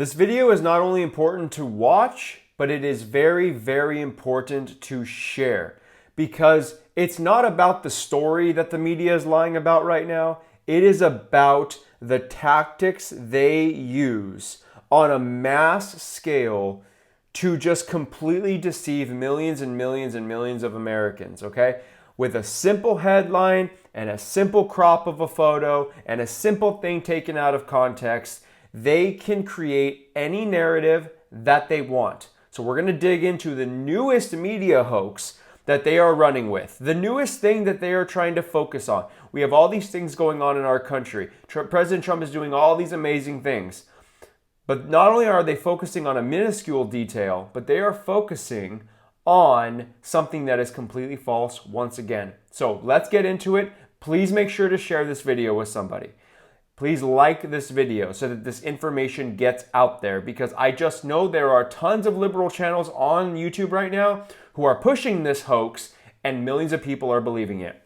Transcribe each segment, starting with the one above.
This video is not only important to watch, but it is very, very important to share because it's not about the story that the media is lying about right now. It is about the tactics they use on a mass scale to just completely deceive millions and millions and millions of Americans, okay? With a simple headline and a simple crop of a photo and a simple thing taken out of context, they can create any narrative that they want. So we're going to dig into the newest media hoax that they are running with, the newest thing that they are trying to focus on. We have all these things going on in our country. President Trump is doing all these amazing things. But not only are they focusing on a minuscule detail, but they are focusing on something that is completely false once again. So let's get into it. Please make sure to share this video with somebody. Please like this video so that this information gets out there, because I just know there are tons of liberal channels on YouTube right now who are pushing this hoax and millions of people are believing it.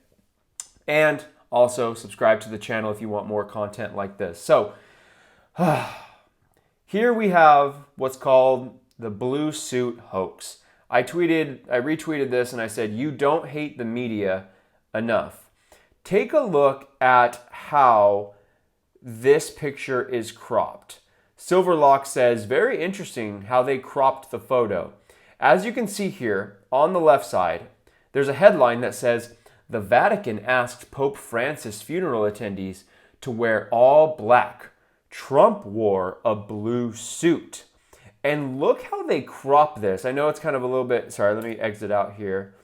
And also subscribe to the channel if you want more content like this. So here we have what's called the blue suit hoax. I retweeted this and I said, you don't hate the media enough. Take a look at how this picture is cropped. Silverlock says, very interesting how they cropped the photo. As you can see here on the left side, there's a headline that says, the Vatican asked Pope Francis funeral attendees to wear all black. Trump wore a blue suit. And look how they crop this. I know it's kind of a little bit, sorry, let me exit out here.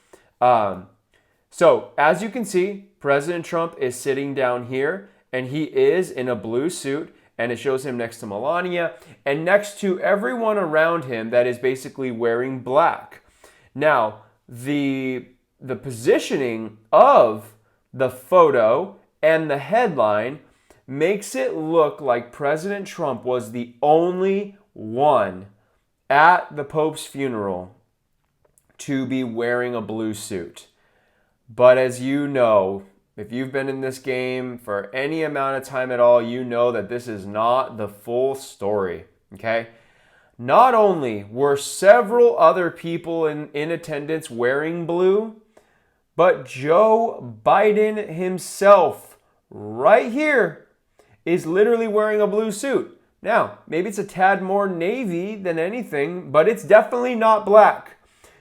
So as you can see, President Trump is sitting down here and he is in a blue suit, and it shows him next to Melania and next to everyone around him that is basically wearing black. Now, the positioning of the photo and the headline makes it look like President Trump was the only one at the Pope's funeral to be wearing a blue suit. But as you know, if you've been in this game for any amount of time at all, you know that this is not the full story, okay? Not only were several other people in attendance wearing blue, but Joe Biden himself, right here, is literally wearing a blue suit. Now, maybe it's a tad more navy than anything, but it's definitely not black.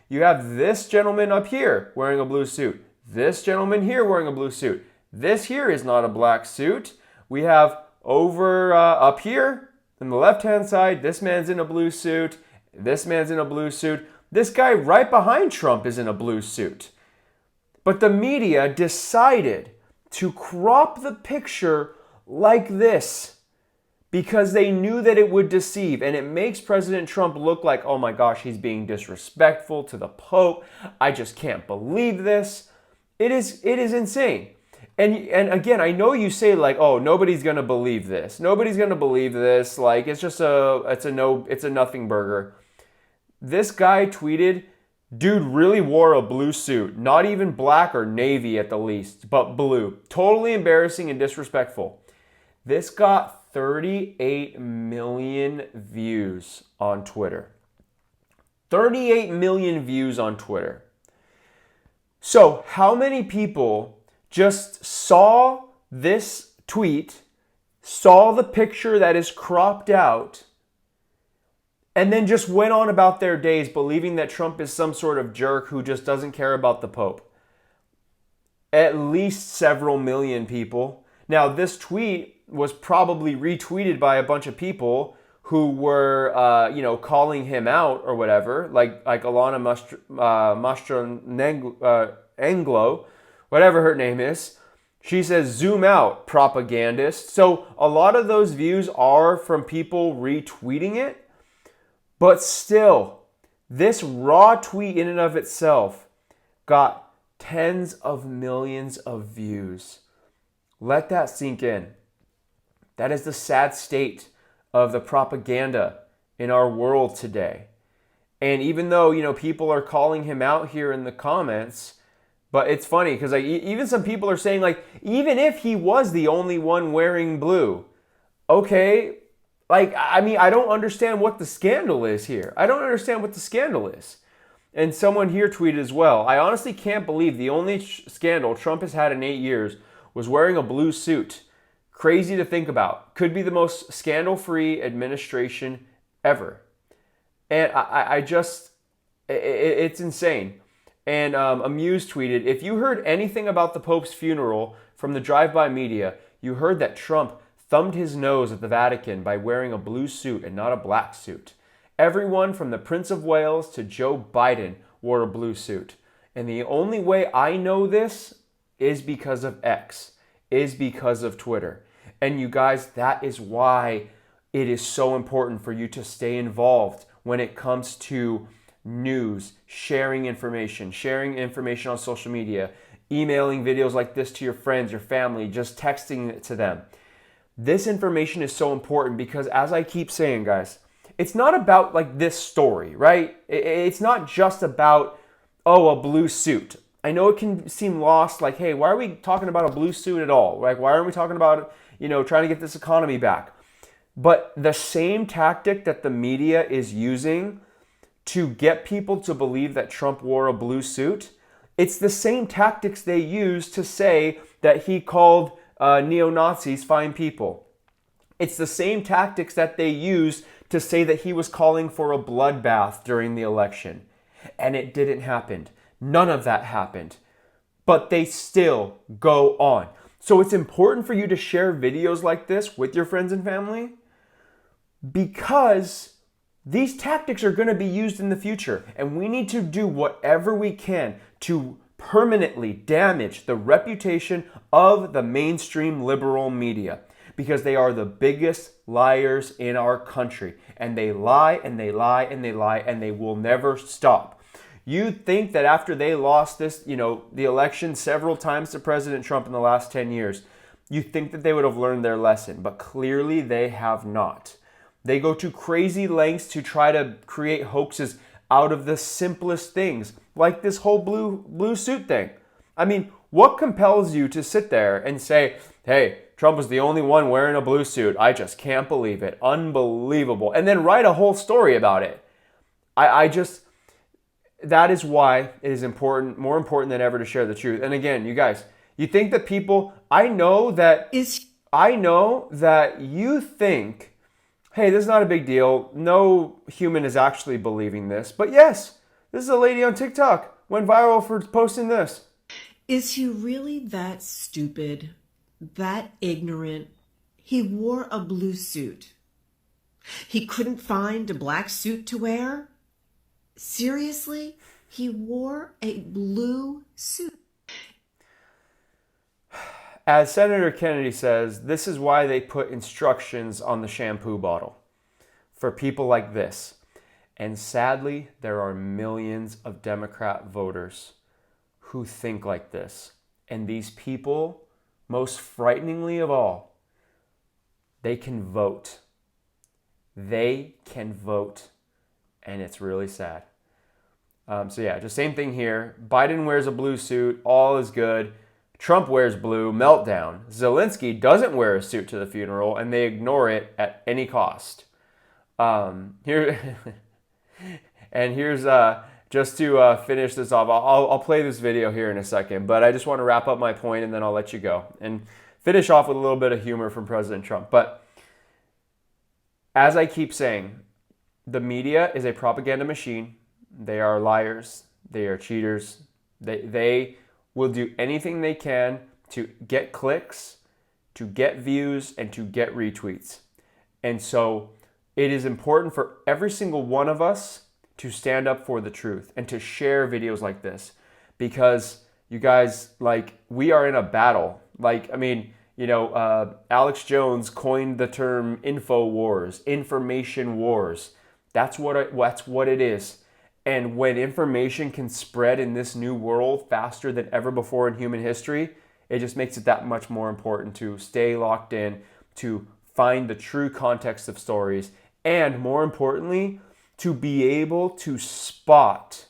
You have this gentleman up here wearing a blue suit. This gentleman here wearing a blue suit. This here is not a black suit. We have over up here on the left-hand side, this man's in a blue suit. This man's in a blue suit. This guy right behind Trump is in a blue suit. But the media decided to crop the picture like this because they knew that it would deceive, and it makes President Trump look like, oh my gosh, he's being disrespectful to the Pope. I just can't believe this. It is insane. And again, I know you say like, oh, nobody's gonna believe this. Nobody's gonna believe this. Like it's a nothing burger. This guy tweeted, dude really wore a blue suit, not even black or navy at the least, but blue. Totally embarrassing and disrespectful. This got 38 million views on Twitter. 38 million views on Twitter. So how many people just saw this tweet, saw the picture that is cropped out, and then just went on about their days believing that Trump is some sort of jerk who just doesn't care about the Pope? At least several million people. Now, this tweet was probably retweeted by a bunch of people who were, calling him out or whatever, like Alana Anglo, whatever her name is. She says, zoom out, propagandist. So a lot of those views are from people retweeting it, but still, this raw tweet in and of itself got tens of millions of views. Let that sink in. That is the sad state of the propaganda in our world today. And even though, people are calling him out here in the comments, but it's funny because even some people are saying like, even if he was the only one wearing blue, okay, Like, I mean, I don't understand what the scandal is here. I don't understand what the scandal is. And someone here tweeted as well, I honestly can't believe the only scandal Trump has had in 8 years was wearing a blue suit. Crazy to think about. Could be the most scandal-free administration ever. And I just, it's insane. And Amuse tweeted, if you heard anything about the Pope's funeral from the drive-by media, you heard that Trump thumbed his nose at the Vatican by wearing a blue suit and not a black suit. Everyone from the Prince of Wales to Joe Biden wore a blue suit. And the only way I know this is because of X, is because of Twitter. And you guys, that is why it is so important for you to stay involved when it comes to news, sharing information on social media, emailing videos like this to your friends, your family, just texting it to them. This information is so important because, as I keep saying, guys, it's not about like this story, right? It's not just about, oh, a blue suit. I know it can seem lost, like, hey, why are we talking about a blue suit at all? Like, why aren't we talking about, trying to get this economy back? But the same tactic that the media is using to get people to believe that Trump wore a blue suit, it's the same tactics they use to say that he called neo-Nazis fine people. It's the same tactics that they use to say that he was calling for a bloodbath during the election. And it didn't happen. None of that happened. But they still go on. So it's important for you to share videos like this with your friends and family because these tactics are going to be used in the future. And we need to do whatever we can to permanently damage the reputation of the mainstream liberal media because they are the biggest liars in our country. And they lie and they lie and they lie and they will never stop. You'd think that after they lost this, the election several times to President Trump in the last 10 years, you think that they would have learned their lesson, but clearly they have not. They go to crazy lengths to try to create hoaxes out of the simplest things, like this whole blue suit thing. I mean, what compels you to sit there and say, hey, Trump was the only one wearing a blue suit. I just can't believe it. Unbelievable. And then write a whole story about it. That is why it is important, more important than ever to share the truth. And again, you guys, you think that people, I know that you think, hey, this is not a big deal. No human is actually believing this. But yes, this is a lady on TikTok. Went viral for posting this. Is he really that stupid, that ignorant? He wore a blue suit. He couldn't find a black suit to wear? Seriously? He wore a blue suit. As Senator Kennedy says, this is why they put instructions on the shampoo bottle for people like this. And sadly, there are millions of Democrat voters who think like this. And these people, most frighteningly of all, they can vote. They can vote. And it's really sad. Just same thing here. Biden wears a blue suit. All is good. Trump wears blue. Meltdown. Zelensky doesn't wear a suit to the funeral, and they ignore it at any cost. Here's just to finish this off. I'll play this video here in a second, but I just want to wrap up my point, and then I'll let you go and finish off with a little bit of humor from President Trump. But as I keep saying, the media is a propaganda machine. They are liars. They are cheaters. They will do anything they can to get clicks, to get views, and to get retweets. And so it is important for every single one of us to stand up for the truth and to share videos like this because you guys, we are in a battle. Alex Jones coined the term info wars, information wars. That's what it is. And when information can spread in this new world faster than ever before in human history, it just makes it that much more important to stay locked in, to find the true context of stories, and more importantly, to be able to spot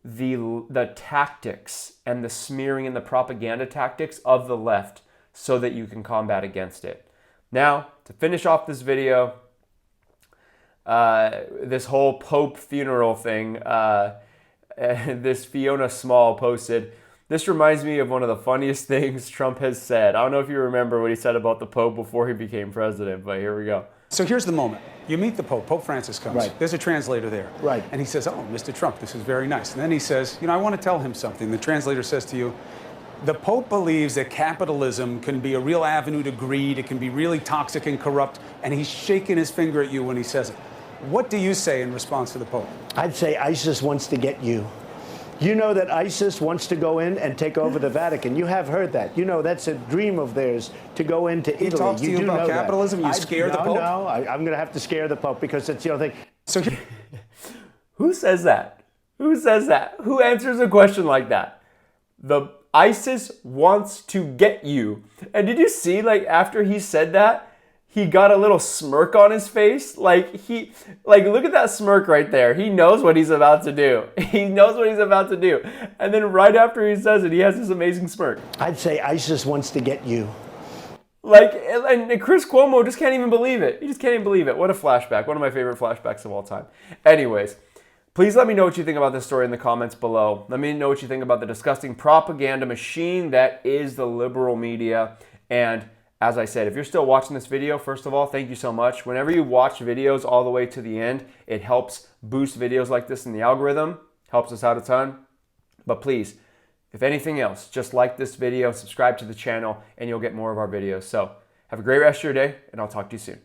the tactics and the smearing and the propaganda tactics of the left so that you can combat against it. Now, to finish off this video, this whole Pope funeral thing. This Fiona Small posted, "This reminds me of one of the funniest things Trump has said." I don't know if you remember what he said about the Pope before he became president, but here we go. So here's the moment. You meet the Pope. Pope Francis comes. Right. There's a translator there. Right. And he says, "Oh, Mr. Trump, this is very nice." And then he says, "I want to tell him something." The translator says to you, "The Pope believes that capitalism can be a real avenue to greed. It can be really toxic and corrupt." And he's shaking his finger at you when he says it. What do you say in response to the Pope? I'd say ISIS wants to get you. You know that ISIS wants to go in and take over the Vatican. You have heard that. You know that's a dream of theirs to go into Italy. He talks to you about capitalism? You scare the Pope? No, I'm going to have to scare the Pope because it's the other thing. So Who says that? Who says that? Who answers a question like that? The ISIS wants to get you. And did you see, like, after he said that, he got a little smirk on his face? Like, look at that smirk right there. He knows what he's about to do. He knows what he's about to do. And then right after he says it, he has this amazing smirk. I'd say ISIS wants to get you. Like, and Chris Cuomo just can't even believe it. He just can't even believe it. What a flashback. One of my favorite flashbacks of all time. Anyways, please let me know what you think about this story in the comments below. Let me know what you think about the disgusting propaganda machine that is the liberal media. And as I said, if you're still watching this video, first of all, thank you so much. Whenever you watch videos all the way to the end, it helps boost videos like this in the algorithm. Helps us out a ton. But please, if anything else, just like this video, subscribe to the channel, and you'll get more of our videos. So have a great rest of your day, and I'll talk to you soon.